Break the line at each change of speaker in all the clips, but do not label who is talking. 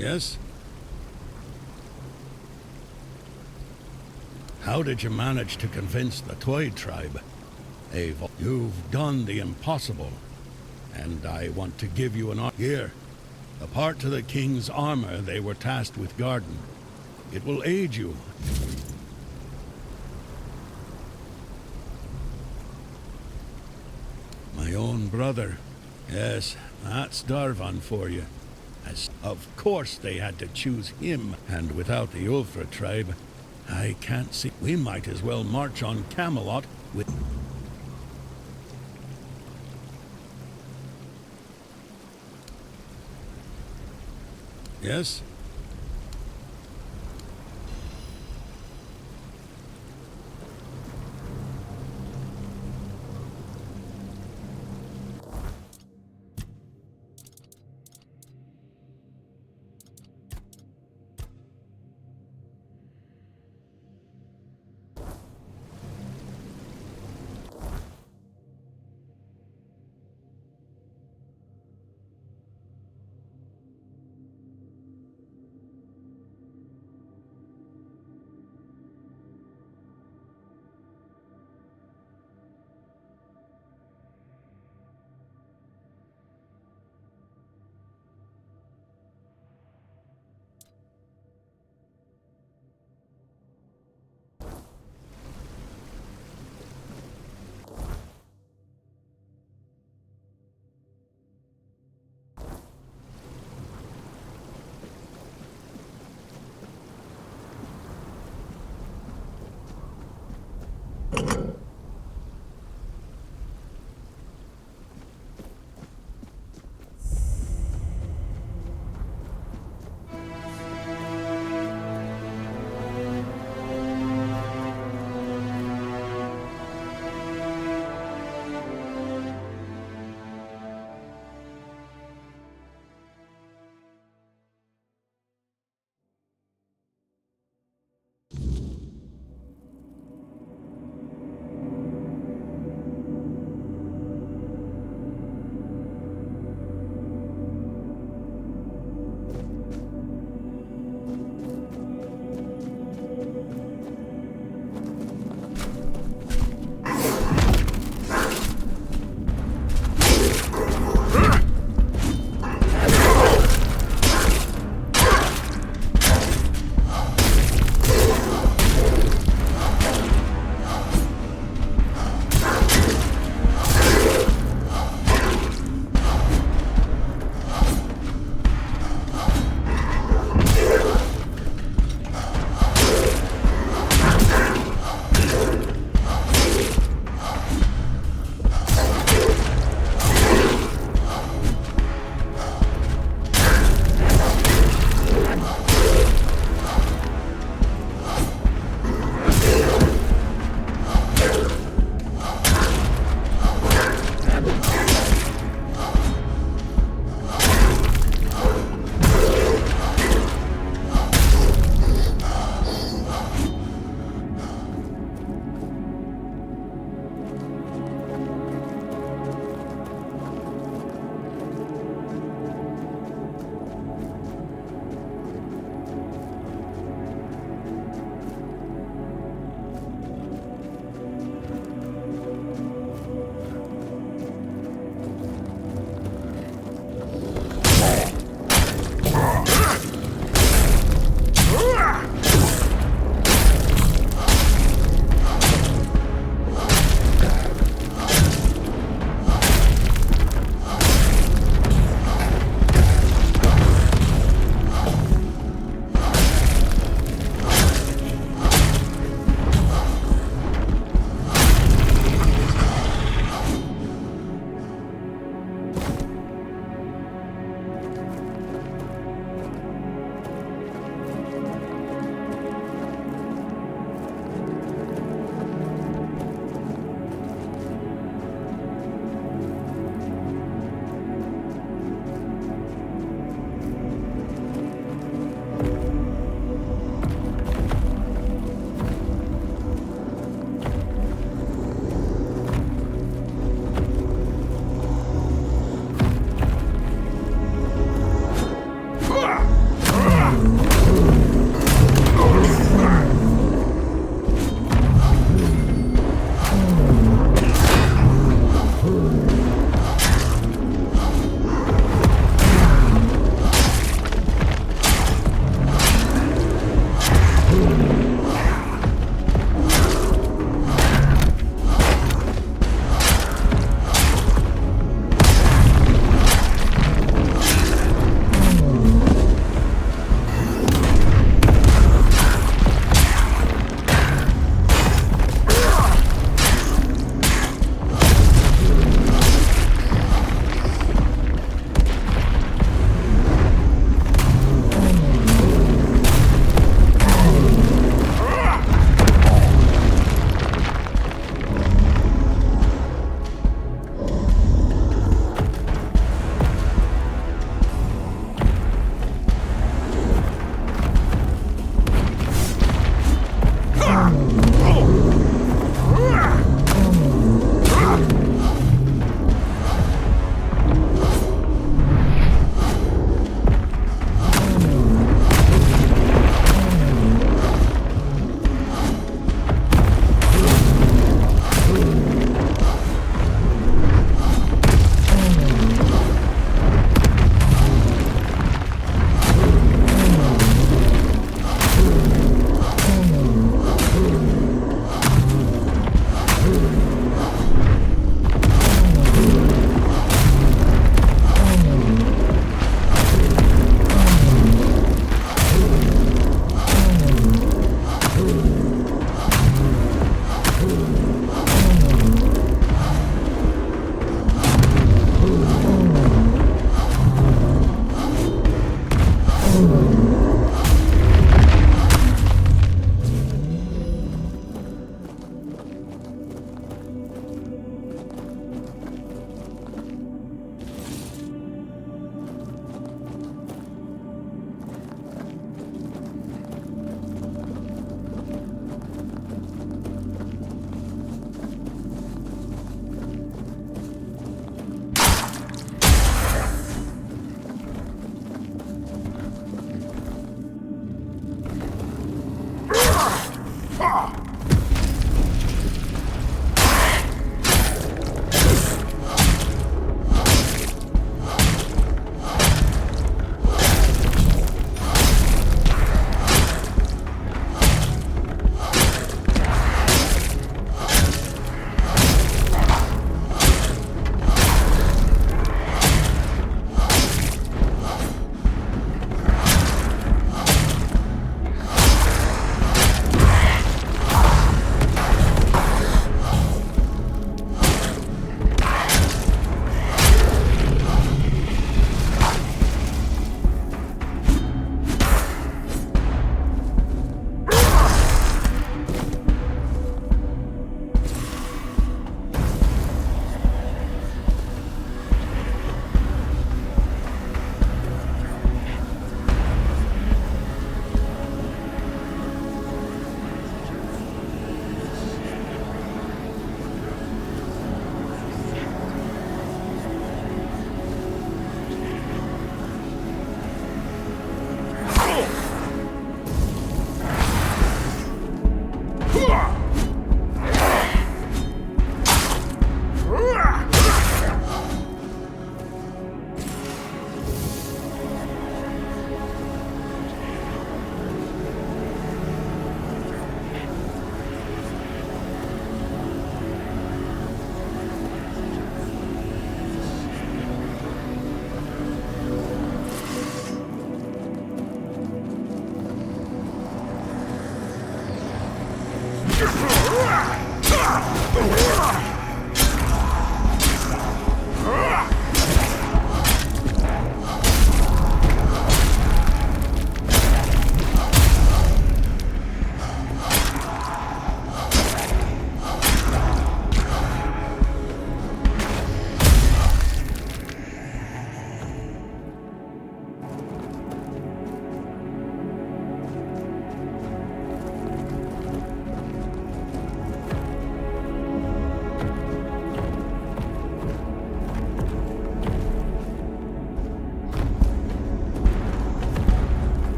Yes? How did you manage to convince the Toy tribe? You've done the impossible, and I want to give you an honor. Here, a part to the king's armor they were tasked with guarding. It will aid you. My own brother. Yes, that's Darvan for you. As of course they had to choose him, and without the Ulfra tribe, I can't see. We might as well march on Camelot with... Yes?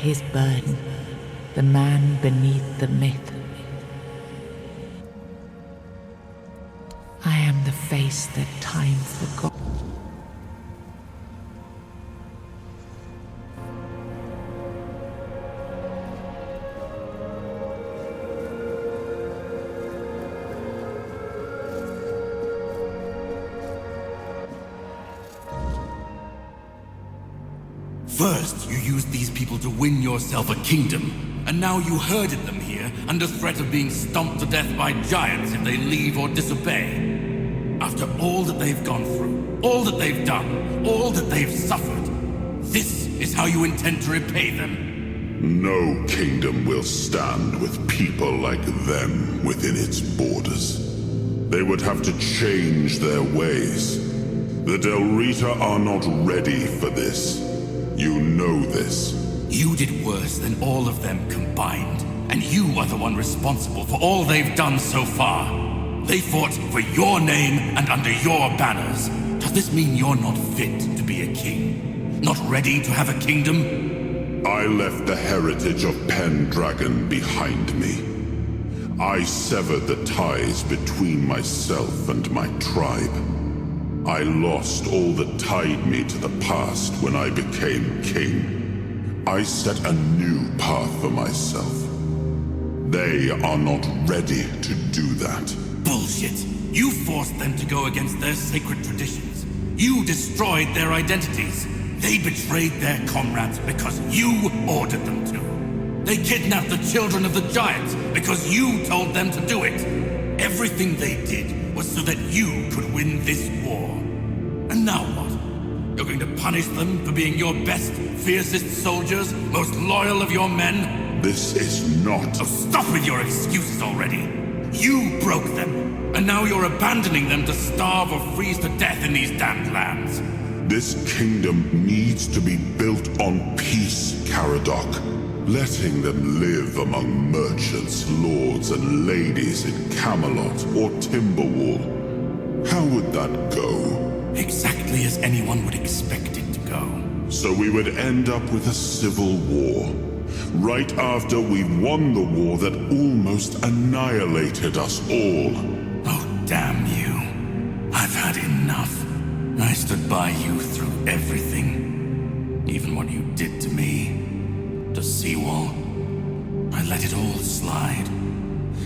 his burden, the man beneath the myth. I am the face that time forgot.
First, you used these people to win yourself a kingdom, and now you herded them here under threat of being stomped to death by giants if they leave or disobey. After all that they've gone through, all that they've done, all that they've suffered, this is how you intend to repay them?
No kingdom will stand with people like them within its borders. They would have to change their ways. The Del Rita are not ready for this. You know this.
You did worse than all of them combined, and you are the one responsible for all they've done so far. They fought for your name and under your banners. Does this mean you're not fit to be a king? Not ready to have a kingdom?
I left the heritage of Pendragon behind me. I severed the ties between myself and my tribe. I lost all that tied me to the past when I became king. I set a new path for myself. They are not ready to do that.
Bullshit! You forced them to go against their sacred traditions. You destroyed their identities. They betrayed their comrades because you ordered them to. They kidnapped the children of the giants because you told them to do it. Everything they did was so that you could win this war. And now what? You're going to punish them for being your best, fiercest soldiers, most loyal of your men?
This is not...
So stop with your excuses already. You broke them, and now you're abandoning them to starve or freeze to death in these damned lands.
This kingdom needs to be built on peace, Caradoc. Letting them live among merchants, lords, and ladies in Camelot or Timberwall. How would that go?
Exactly as anyone would expect it to go.
So we would end up with a civil war. Right after we won the war that almost annihilated us all.
Oh, damn you. I've had enough. I stood by you through everything. Even what you did to me. To Seawall. I let it all slide.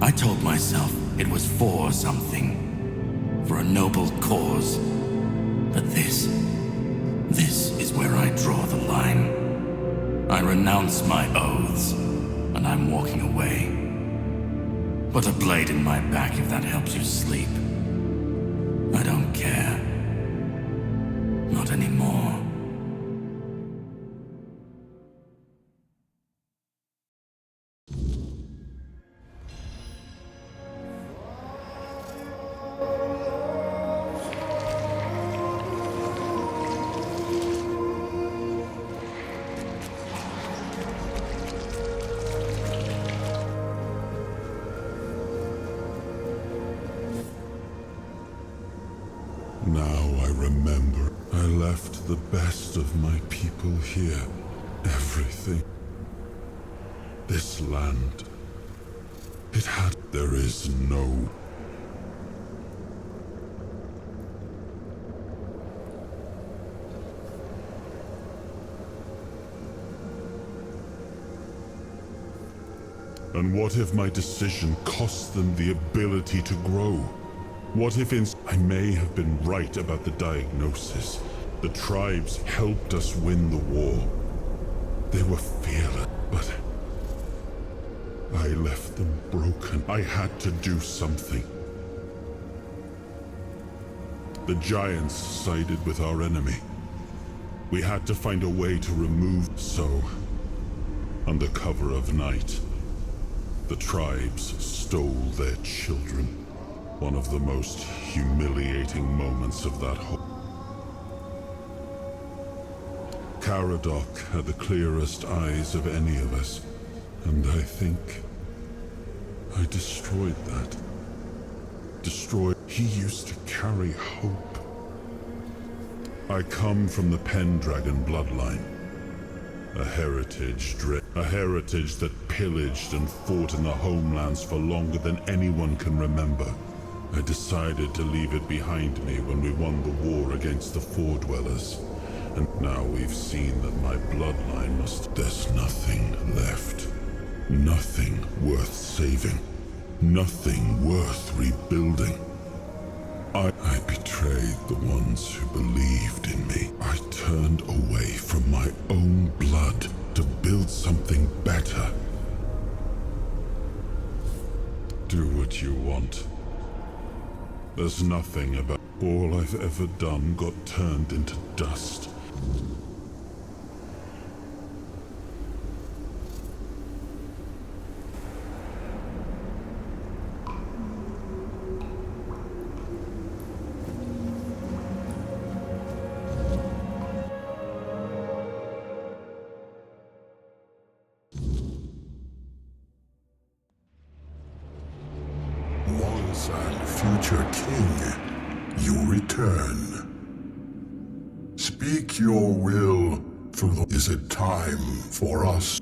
I told myself it was for something. For a noble cause. But this is where I draw the line. I renounce my oaths, and I'm walking away. Put a blade in my back if that helps you sleep. I don't care. Not anymore.
Now I remember. I left the best of my people here. Everything. This land. It had... There is no... And what if my decision cost them the ability to grow? What if I may have been right about the diagnosis. The tribes helped us win the war. They were fearless, but I left them broken. I had to do something. The giants sided with our enemy. We had to find a way to remove... So, under cover of night, the tribes stole their children. One of the most humiliating moments of that whole... Caradoc had the clearest eyes of any of us, and I think I destroyed that. He used to carry hope. I come from the Pendragon bloodline. A heritage that pillaged and fought in the homelands for longer than anyone can remember. I decided to leave it behind me when we won the war against the Foredwellers. And now we've seen that my bloodline must... There's nothing left. Nothing worth saving. Nothing worth rebuilding. I betrayed the ones who believed in me. I turned away from my own blood to build something better. Do what you want. There's nothing about... All I've ever done got turned into dust. Once and future king, you return. Speak your will through the... Is it time for us?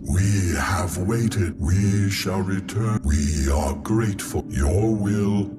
We have waited. We shall return. We are grateful. Your will.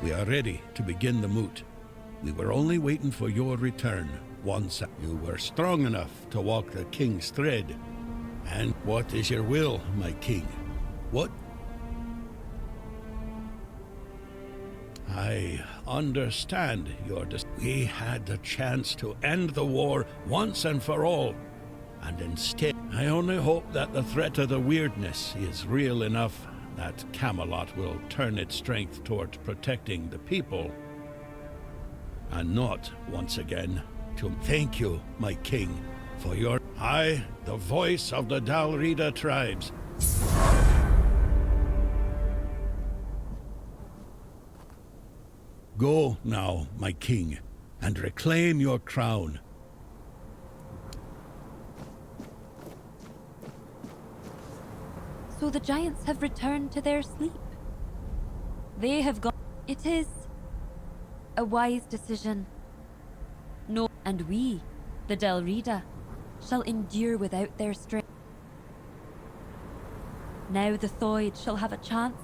We are ready to begin the moot. We were only waiting for your return. Once you were strong enough to walk the king's thread. And what is your will, my king? What? I understand your We had the chance to end the war once and for all. And instead, I only hope that the threat of the weirdness is real enough that Camelot will turn its strength toward protecting the people, and not, once again, to thank you, my king, for your... I, the voice of the Dalrida tribes. Go now, my king, and reclaim your crown.
So the giants have returned to their sleep. They have gone. It is a wise decision. No, and we, the Dalrida, shall endure without their strength. Now the Thoid shall have a chance